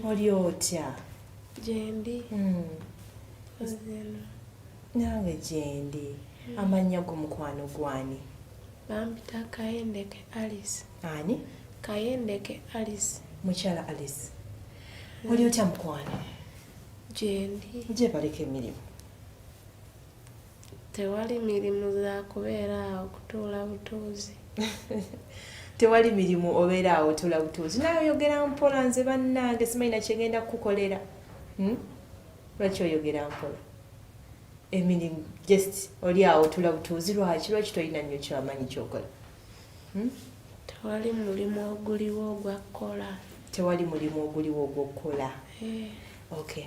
Oli otya? Gyendi. Nange gyendi. Amannya go mukwano gwani? Bampita Kayendeke Alice. Ani? Kayendeke Alice. Mukyala Alice. Oli otya mukwano? Gyendi. Gye baleka emirimu? Tewali mirimu za kubeera awo kutuula butuuzi. Tewali mirimu obeera awo otuula butuuzi. Naye oyogera mpola, nze bannange simanyi na kye ngenda kukukolera. Lwaki oyogera mpola? Emirimu just oli awo otuula butuuzi. Lwaki tolina nnyo ky'amanyi ky'okola? Tewali mulimu oguliwo ogwa kukola. Tewali mulimu oguliwo ogw'okukola. Okay.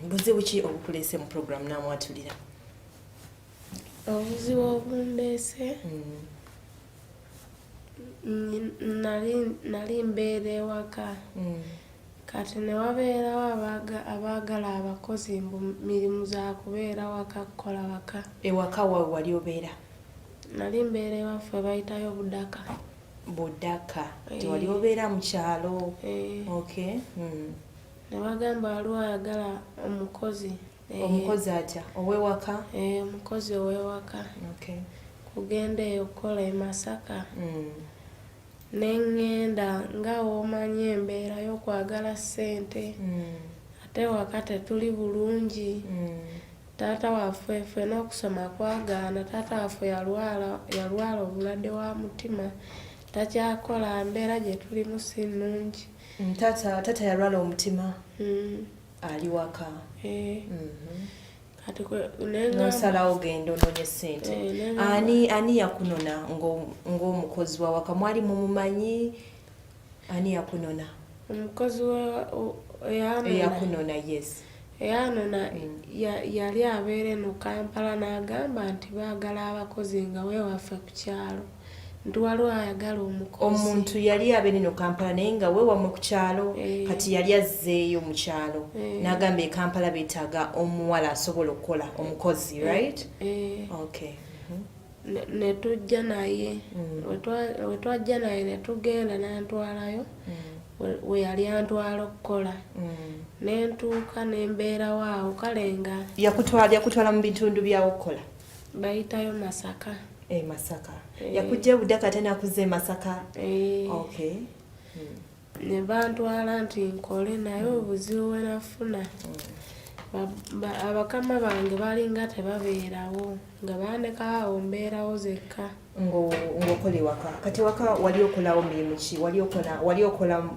Buzibu ki obukuleese mu programu n'amwatulira? Obuzibu obundeese nali mbeera ewaka. Kati ne wabeerawo abaagala abakozi mu mirimu za kubeera waka kukola waka. Ewaka waawe wali obeera? Nali mbeera ewaffe bayitayo Budaka. Budaka. Tewali obeera mu kyalo? Okay. Ne bagamba waliwo ayagala omukozi. Omukozi atya? Ow'ewaka? Omukozi ow'ewaka. Okay. Kugenda eyo okukola e Masaka. Nengenda nga womanyi embeera y'okwagala ssente. Ate waka tetuli bulungi. Taata waffe ffenna okusoma kwagaana. Taata waffe yalwala obulwadde wa mutima. Takyakola, mbeera gye tulimu si nnungi. Taata yalwala omutima? Ali waka? Kati nosalawo genda ononye ssente. Ani yakunona ng'omukozi wa waka? Mwali mumumanyi? Ani yakunona? Omukozi eyakunona? Yes. Eyanona yali abeera eno Kampala n'agamba nti baagala abakozi nga weewaffe ku kyalo. Nti waliwo ayagala omukozi. Omuntu yali abeera eno Kampala naye nga weewamwe ku kyalo. Kati yali azzeeyo mu kyalo. N'agamba e Kampala beetaaga omuwala asobola okukola omukozi, right? Okay. Ne tujja naye. We twajja naye ne tugenda n'antwalayo. We yali antwala okukola. Ne ntuuka ne mbeerawo awo kale nga. Yakutwala mu bitundu byawo okukola? Bayitayo Masaka. Masaka. Yakujja Budaka ate n'akuzza e Masaka? Okay. Ne bantwala nti nkole naye obuzibu bwe nafuna. Abakama bange balinga tebabeerawo nga bandeka awo mbeerawo zekka. Ng'okola ewaka. Kati waka wali okolawo mirimu ki? Wali okola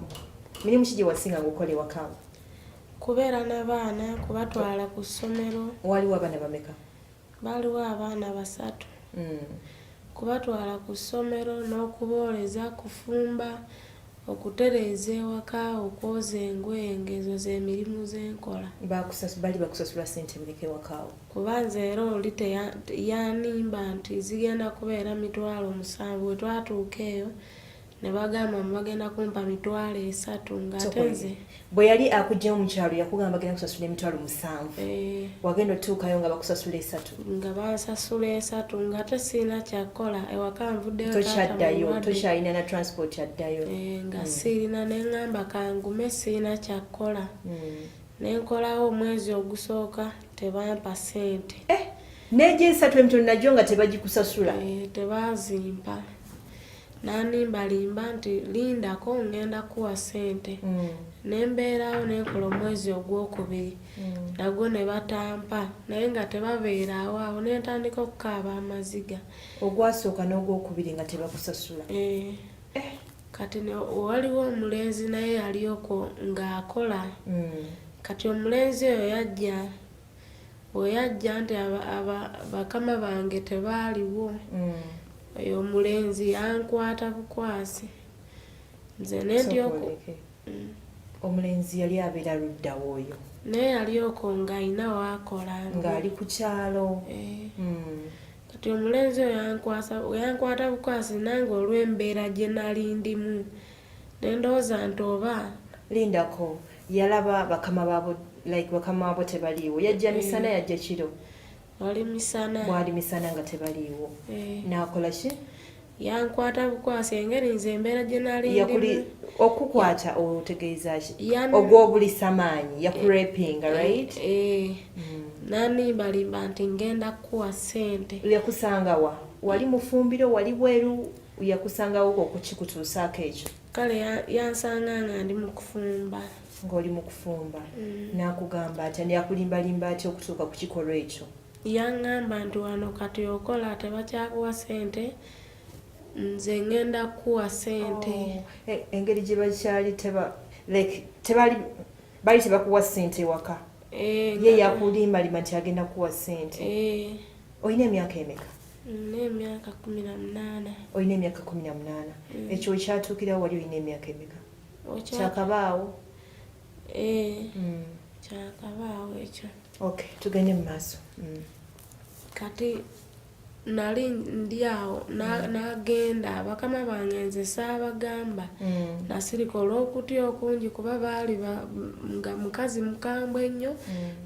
mirimu ki gye wasinga ng'okola ewaka? Kubeera n'abaana, kubatwala ku ssomero. Waliwo abaana bameka? Baaliwo abaana 3. Kubatwala ku ssomero n'okubooleza, kufumba, okutereeza ewaka, okwoza engoye, ngezo z'emirimu z'enkola. Bali bakusasula ssente buleka ewaka awo? Kuba nze era oli yanimba nti zigenda kubeera 7,000. Bwe twatuuka eyo ne bagamba bagenda kumpa 3,000 ng'ate nze. Bwe yali akuggyamu mu kyalo yakugamba bagenda kusasula 7,000. Wagenda otuukayo nga bakusasula 3? Nga bansasula 3 ng'ate sirina kyakukola. Ewaka nvuddeyo tokyaddayo, tokyalina na transport yaddayo? Nga sirina, ne ngamba kangume sirina kyakukola. Ne nkolawo omwezi ogusooka tebampa ssente. N'egyo 3 emitono nagyo nga tebagikusasula? Tebazimpa. Nanimbalimba nti lindako ngenda kuwa ssente. Ne mbeerawo nenkola omwezi ogwokubiri. Nagwo ne batampa naye nga tebabeeraawo awo ne ntandika okukaaba amaziga. Ogwasooka n'ogwokubiri nga tebakusasula? Kati waliwo omulenzi naye yali okwo ng'akola. Kati omulenzi oyo yajja. Bwe yajja nti bakama bange tebaaliwo. Oyo omulenzi yankwata bukwasi. Nze n'endyoko. Omulenzi yali abeera ludda w'oyo? Naye yali okwo ng'alina waakola. Ng'ali ku kyalo? Kati omulenzi oyo yankwata bukwasi nange olw'embeera gye nali ndimu. Ne ndowooza nti oba. Lindako, yalaba bakama baabo tebaliiwo. Yajja misana yajja kiro? Wali misana. Bwali misana nga tebaliiwo. N'akola ki? yankwata bukwasi engeri nze embeera gye nali yakuli okukwata otegeeza ki ogw'obulisa maanyi yakurepinga right nanimbalimba nti ngenda kukuwa ssente. yakusanga wa wali mufumbiro wali bweru yakusangawo okukikutuusaako ekyo? Kale yansanga nga ndi mu kufumba. Ng'oli mu kufumba n'akugamba atya yakulimbalimba atya okutuuka ku kikolwa ekyo? Yaŋŋamba nti wano kati okola tebakyakuwa ssente, nze ngenda kukuwa ssente. Engeri gye bakyali tebali bali tebakuwa ssente waka, ye yakulimbalima nti agenda kukuwa ssente. Olina emyaka emeka? N'emyaka 18. Olina emyaka 18. Ekyo kyatuukirawo wali olina emyaka emeka? Kyakabaawo? Kyakabaawo ekyo. Okay, tugende mu maaso. Kati nali ndi awo n'agenda bakama bange nze saabagamba nasirika olw'okutya okungi kuba baali nga mukazi mukambwe ennyo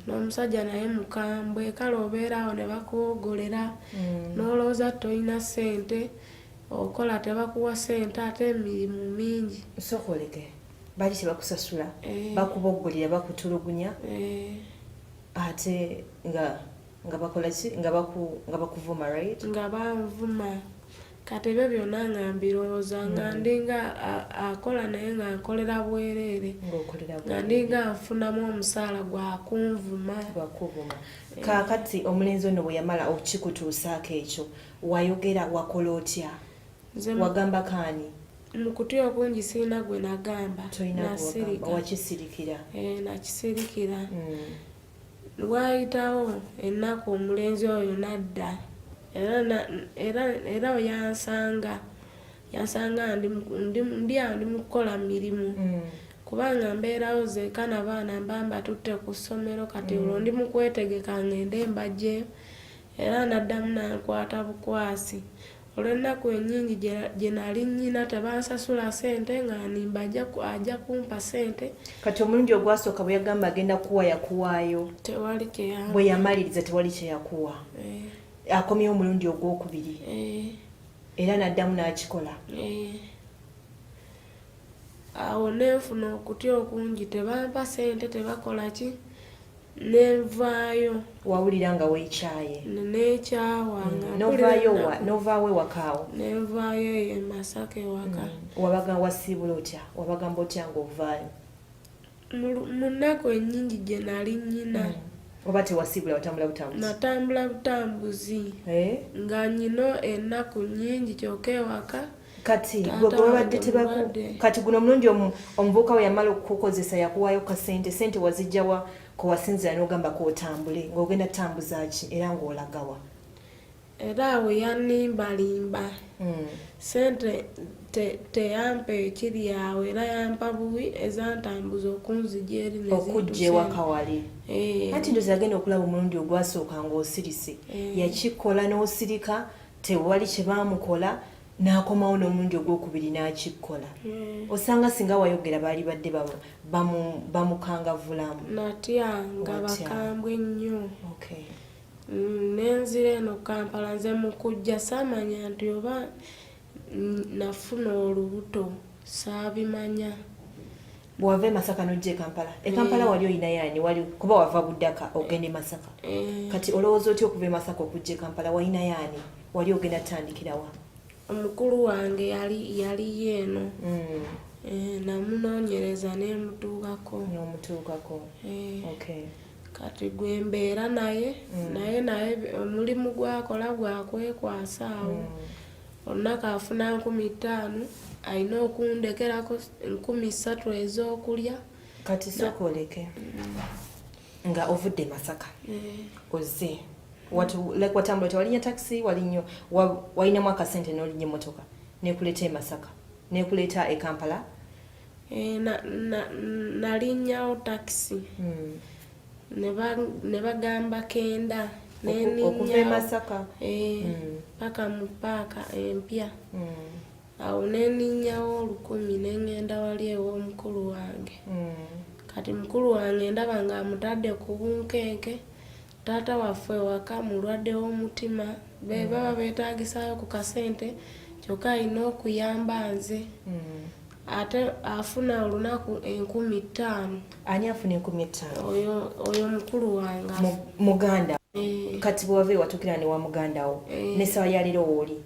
n'omusajja naye mukambwe, kale obeera awo ne bakuwogolera n'olowooza tolina ssente, okola tebakuwa ssente ate emirimu mingi. Sokoleke bali tebakusasula bakuboggolera bakutulugunya ate nga bakola ki nga bakuvuma right? Nga banvuma. Kati ebyo byonna nga mbirowooza nga ndinga akola naye nga nkolera bwereere, nga ndinga nfunamu omusaala gwakunvuma. Kaakati omulenzi ono bwe yamala okukikutuusaako ekyo wayogera wakola otya? Wagamba kaani? Mu kutya okungi sirina gwe nagamba. Nasirika. Wakisirikira? Nakisirikira. Lwayitawo ennaku omulenzi oyo nadda era yansanga ndi awo ndi mu kukola mirimu kubanga mbeerawo zeeka n'abaana mbamba tutte ku ssomero kati olwo ndi mu kwetegeka ngende mbajjeyo era naddamu nankwata bukwasi. Olw'ennaku ennyingi gye nali nnyina tebansasula ssente nga nimba ajja kumpa ssente. Kati omulundi ogwasooka bwe yagamba agenda kuwa yakuwaayo? Tewali kyeyampa. Bwe yamaliriza tewali kye yakuwa? Akomyewo omulundi ogwokubiri era n'addamu n'akikola? Awo nenfuna okutya okungi tebampa ssente tebakola ki nenvaayo. Wawulira nga weekyaye? Neekyawa novaawo ewakaawo? Nenvaayo eyo Masaka ewaka. Wabaga wasiibula otya? Wabagamba otya ng'ovaayo? Mu nnaku ennyingi gye nali nnyina. Oba tewasiibula watambula butambuzi? Natambula butambuzi nga nyino ennaku nnyingi kyokka ewaka. Kati gwe babadde kati guno omulundi omuvubuka we yamala okukozesa yakuwaayo ka ssente wazijjawa ko wasinzira n'ogamba ko otambule ng'ogenda tambuza ki era ng'olagawa? Era awo yanimbalimba ssente teyampa ekiri awo era yampa buwi ezantambuza okunzija eri okujja ewaka wali. Anti ndozi agenda okulaba omulundi ogwasooka ng'osirise yakikola n'osirika tewali kye baamukola n'akomawo n'omulundi ogwokubiri n'akikola. Osanga singa wayogera baali badde bamukangavulamu? Natya nga bakambwe ennyo. Nenzira eno Kampala nze mu kujja saamanya nti oba nafuna olubuto saabimanya. Bw'ova e Masaka n'ojja e Kampala? E Kampala wali olina yaani kuba wava Buddaka ogenda e Masaka? Kati olowooza otya okuva e Masaka okujja e Kampala walina yaani wali ogenda tutandikirawa? Omukulu wange yali yeeno. Namunoonyereza n'emutuukako. N'omutuukako. Kati gwe mbeera naye omulimu gwakola gwakwekwasa awo. Olunaku afuna 50,000 alina okundekerako 3,000 ez'okulya. Kati sokoleke nga ovudde e Masaka ozze watambula tewalinya taxi walinamu akasente n'olinya emmotoka n'ekuleeta e Masaka n'ekuleeta e Kampala? Nalinnyawo taxi ne bagamba kenda okuva e Masaka paka mu paaka empya. Awo neninnyawo 10 n'engenda wali ew'omukulu wange. Kati mukulu wange ndaba nga amutadde ku bunkenke. Taata waffe ewaka mulwadde w'omutima baba beetaagisaayo ku kasente kyokka alina okuyamba nze. Ate afuna olunaku 5,000. Ani afuna 5,000? Oyo mukulu wange. Muganda. Kati bw'ova ewatukira ne wa muganda wo n'essawa ya leero wooli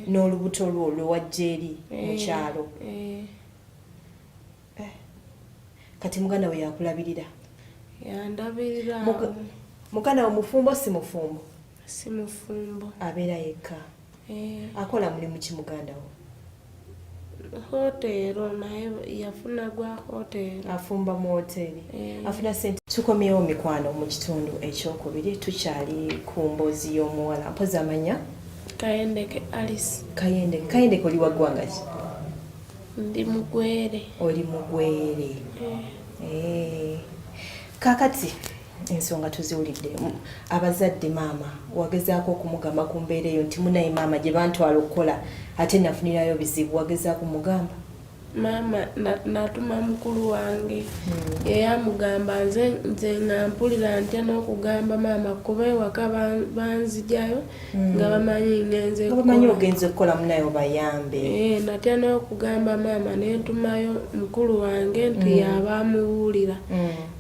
n'olubuto lwo lwe wajja eri mu kyalo. Kati muganda we yakulabirira? Yandabirira. Muganda wo mufumbo si mufumbo? Si mufumbo. Abeera yekka. Akola mulimu ki muganda wo? Hotero naye yafuna gwa hotero. Afumba mu hoteri. Afuna sente. Tukomyewo mikwano mu kitundu ekyokubiri, tukyali ku mboozi y'omuwala. Mpozi amanya? Kayendeke Alice. Kayendeke oli wa ggwanga ki? Ndi mugwere. Oli mugwere. Kakati ensonga tuziwulidde. Abazadde maama wagezaako okumugamba ku mbeera eyo nti munaye maama gye bantwala okukola ate nafunirayo bizibu, wagezaako kumugamba? Maama natuma mukulu wange yeyamugamba nze nga mpulira ntya n'okugamba maama kuba ewaka banzijayo nga bamanyi ngenze kukola. Bamanyi ogenze okukola munaye obayambe. Natya n'okugamba maama nentumayo mukulu wange nti yaba amuwulira.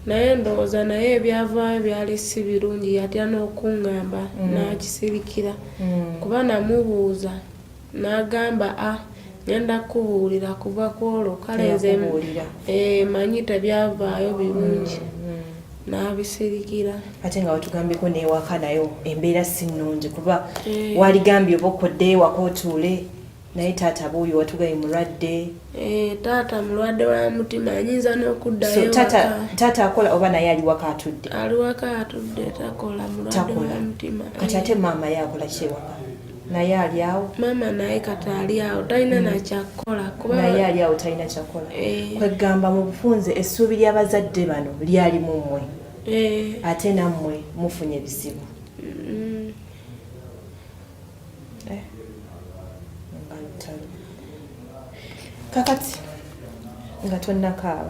Naye ndowooza naye ebyavaayo byali si birungi, yatya n'okungamba n'akisirikira. Kuba namubuuza n'agamba ngenda kubuulira kuva ku olwo kale nze manyi tebyavaayo birungi. N'abisirikira. Ate nga wetugambyeko n'ewaka nayo embeera si nnungi kuba waligambye oba okodde ewaka otuule naye taata bw'oyo watugaye mulwadde. Taata mulwadde wa mutima, ayinza n'okuddayo ewaka. Taata akola oba naye ali waka atudde? Ali waka atudde, takola, mulwadde wa mutima. Kati ate maama ye akola ki ewaka? Naye ali awo? Maama naye kati ali awo talina nakyakola. Naye ali awo talina kyakola. Kwegamba mu bufunze essuubi ly'abazadde bano lyali mu mmwe. Ate nammwe mufunye ebizibu. Kakati nga tonnakaaba